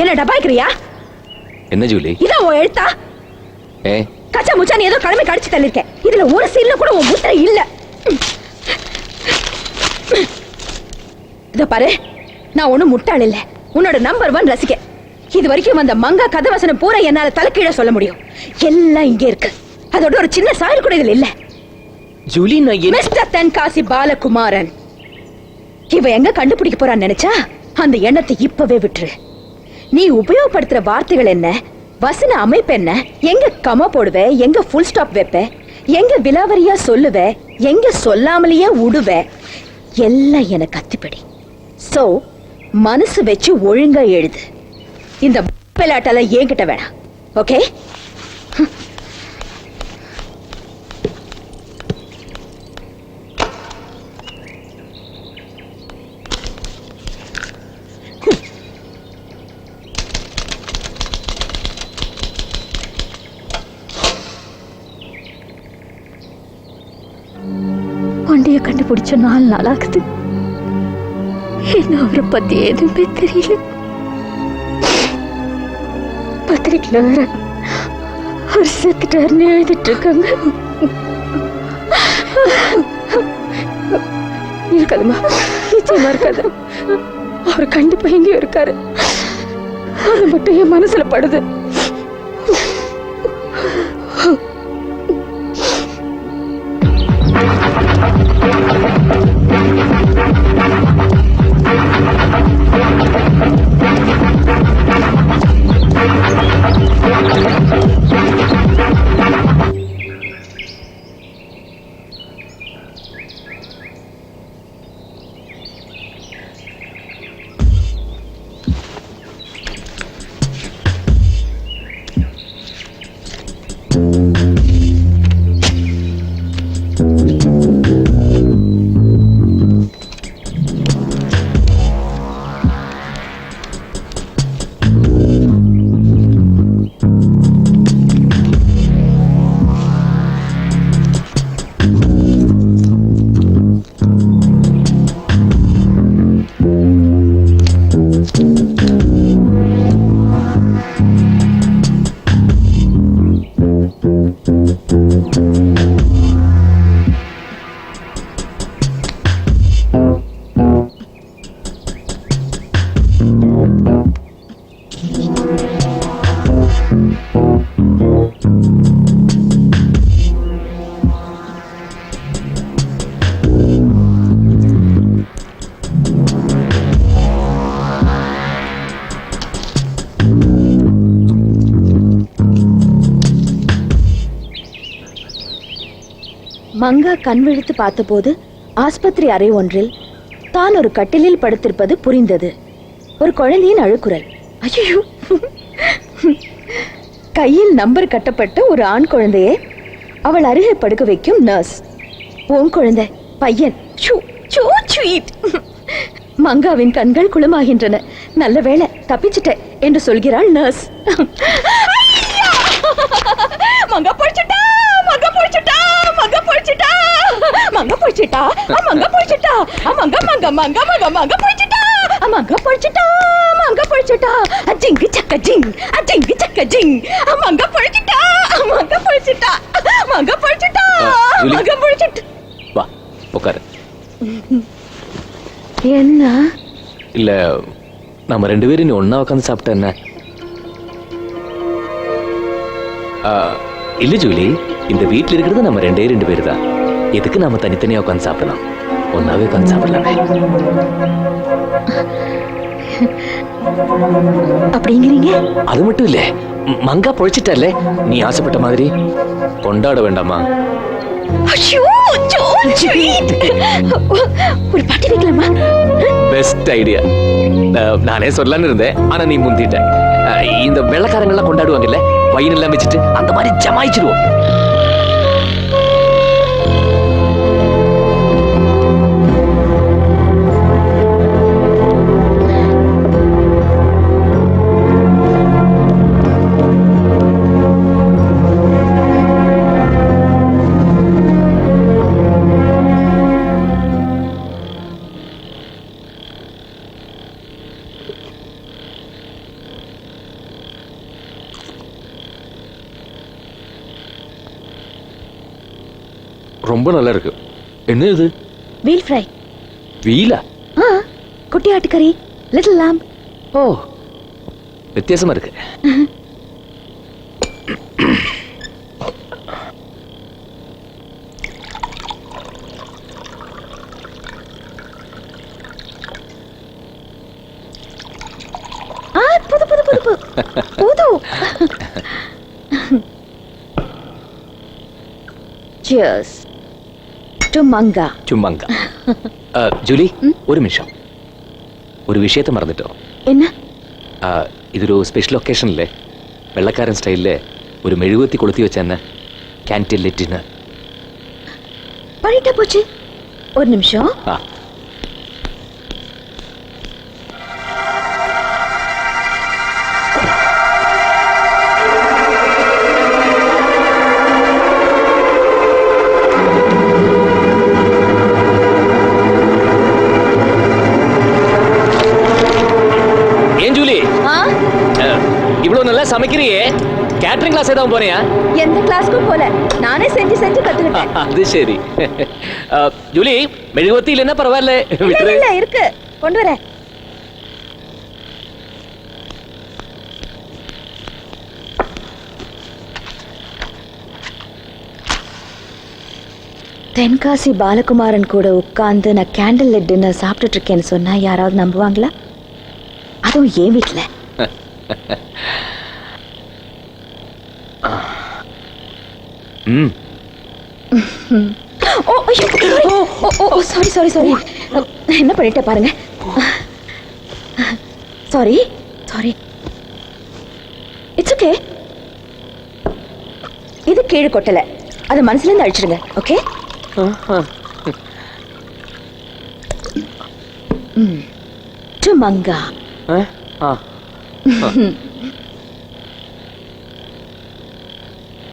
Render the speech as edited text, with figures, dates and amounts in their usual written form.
என்ன டபாய்க்கிறியா? என்ன ஜூலி? இதான் உன் எழுத்தா? கச்சா முச்சா நீ ஏதோ கடமை கடிச்சு தள்ளிருக்க. இதுல ஒரு சீன்ல கூட உன் முத்திரை இல்ல. இத பாரு, நான் ஒண்ணும் முட்டாள் இல்ல. உன்னோட நம்பர் 1 ரசிக்க. இது வரைக்கும் வந்த மங்கா கதை வசனம் பூரா என்னால தலைக்கீழ சொல்ல முடியும். எல்லாம் இங்க இருக்கு. அதோட ஒரு சின்ன சாயல் கூட இதுல இல்ல. ஜூலி, நான் மிஸ்டர் தென்காசி பாலகுமாரன், இவ எங்க கண்டுபிடிக்க போறான்னு நினைச்சா அந்த எண்ணத்தை இப்பவே விட்டுரு. நீ உபயோகப்படுத்துற வார்த்தைகள் என்ன, வசன அமைப்பு என்ன, எங்க கமா போடுவ, எங்க ஃபுல் ஸ்டாப் வைப்ப, எங்க விலாவரியா சொல்லுவ, எங்க சொல்லாமலேயே உடுவ, எல்லாம் எனக்கு கத்திப்படி. சோ மனசு வச்சு ஒழுங்கா எழுது. இந்த விளையாட்டால என்கிட்ட வேணாம். ஓகே? வண்டிய கண்டுபிடிச்ச 4 நாள் ஆகுது. என்ன அவரை பத்தி எதுவுமே தெரியல. பத்திரிக்கையில வேற அவர் செத்துட்டாருன்னு எழுதிட்டு இருக்காங்க. இருக்காதுமா, நிச்சயமா இருக்காது. அவர் கண்டிப்பா எங்கேயும் இருக்காரு. அது மட்டும் என் மனசுல படுது. மங்கா கண் விழித்து பார்த்தபோது ஆஸ்பத்திரி அறை ஒன்றில் தான் ஒரு கட்டிலில் படுத்திருப்பது புரிந்தது. ஒரு குழந்தையின் அழுக்குரல். ஐயோ! கையில் நம்பர் கட்டப்பட்ட ஒரு ஆண் குழந்தையை அவள் அருகே படுக்க வைக்கும் நர்ஸ். உன் குழந்தை பையன். மங்காவின் கண்கள் குளமாகின்றன. நல்ல வேளை தப்பிச்சிட்ட என்று சொல்கிறாள் நர்ஸ். மங்கா பொழிச்சிட்டா, மங்கா பொழிச்சிட்டா, மங்கா பொழிச்சிட்டா, மங்கா பொழிச்சிட்டா, மங்கா பொழிச்சிட்டா, மங்கா மங்கா மங்கா மங்கா மங்கா பொழிச்சிட்டா, மங்கா பொழிச்சிட்டா, மங்கா பொழிச்சிட்டா, ஜிங்கு சக்க ஜிங், ஜிங்கு சக்க ஜிங், மங்கா பொழிச்சிட்டா, மங்கா பொழிச்சிட்டா, மங்கா பொழிச்சிட்டா, மங்கா பொழிச்சிட்டா. வா உட்காரு. என்ன? இல்ல நம்ம 2 பேரும் நீ ஒன்னா உட்காந்து சாப்பிட்ட என்ன? இல்ல ஜூலி, இந்த வீட்டுல இருக்கிறது நம்ம 2 பேரு தான். எதுக்கு நாம தனித்தனியா உட்காந்து சாப்பிடலாம்? ஒன்னாவே உட்காந்து சாப்பிடலாமே. அப்படிங்கிறீங்க? அது மட்டும் இல்ல, மங்கா பொழிச்சிட்டல்ல, நீ ஆசைப்பட்ட மாதிரி கொண்டாட வேண்டாமா? ஒரு பாட்டி வைக்கலாமா? Best idea. நானே சொல்லலான்னு இருந்தேன், ஆனா நீ முந்திட்ட. இந்த வெள்ளக்காரங்க எல்லாம் கொண்டாடுவாங்கல்ல, வயிறு எல்லாம் வச்சுட்டு அந்த மாதிரி ஜமாயிச்சிருவோம். ரொம்ப நல்லா இருக்கு. என்ன இது? Veal fry. வீலா? குட்டி ஆட்டுக்கறி, லிட்டில் lamb. ஓ, வித்தியாசமா இருக்கு. புது புது புது புது. Cheers to manga. சும்மாங்க. ஜூலி, ஒரு நிமிஷம். ஒரு விஷயத்தை மறந்துட்டோம். என்ன? ഇതൊരു സ്പെഷ്യൽ ഒക്കേഷനില്ലേ, വെള്ളക്കാരൻ സ്റ്റൈലില് ഒരു മെഴുകുത്തി കൊളുത്തി വെച്ച என்ன கேண்டில் லிட்டினர். பண்ணிட்டா போச்சு. ஒரு நிமிஷம். ஏன் ஜூலி, இவ்வளவு நல்லா சமைக்கிறியே, கேட்டரிங் கிளாஸ் ஏதாவது போறியா? எந்த கிளாஸ்க்கும் போல, நானே செஞ்சு செஞ்சு கத்துக்கிட்டேன். அது சரி. ஜூலி, மெழுகுவத்தி இல்லைன்னா பரவாயில்ல, விட்டுரு. இல்ல இருக்கு, கொண்டு வரேன். தென்காசி பாலகுமாரன் கூட உட்கார்ந்து நான் கேண்டில் லிட் டின்னர் சாப்பிட்டுட்டு இருக்கேன்னு சொன்னா யாராவது நம்புவாங்களா? அதுவும் ஏன் வீட்டுல. சாரி சாரி சாரி, என்ன பண்ணிட்ட பாருங்க. Sorry sorry, it's okay. இது கீழே கொட்டல, அது மனசுல இருந்து அழிச்சிடுங்க. ஓகே? To manga.